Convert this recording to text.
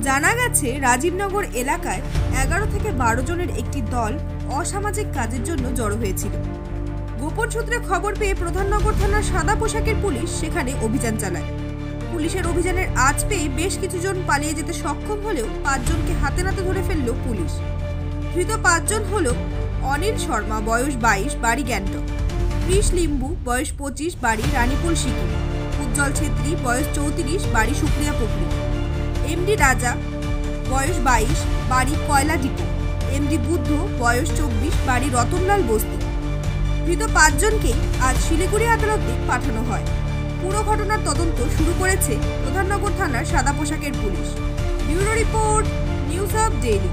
জানা গেছে রাজীবনগর এলাকায় 11 থেকে 12 জনের একটি দল অসামাজিক কাজের জন্য জড়ো হয়েছিল। গোপন সূত্রে খবর পেয়ে প্রধাননগর থানার সাদা পোশাকের পুলিশ সেখানে অভিযান চালায়। পুলিশের অভিযানের আঁচ পেয়ে বেশ কিছু জন পালিয়ে যেতে সক্ষম হলেও 5 জনকে হাতে নাতে ধরে ফেলল পুলিশ। ধৃত 5 জন হল অনিল শর্মা, বয়স 22, বাড়ি গ্যাংটক; কৃষ লিম্বু, বয়স 25, বাড়ি রানীপুর সিকিম; উজ্জ্বল ছেত্রী, বয়স 34, বাড়ি সুপ্রিয়া পুকুরি; এমডি রাজা, বয়স 22, বাড়ি কয়লা ডিপো; এমডি বুদ্ধ, বয়স 24, বাড়ি রতনলাল বস্তি। ধৃত 5 জনকেই আজ শিলিগুড়ি আদালতে পাঠানো হয়। পুরো ঘটনার তদন্ত শুরু করেছে প্রধাননগর থানার সাদা পোশাকের police. Bureau report, news up daily.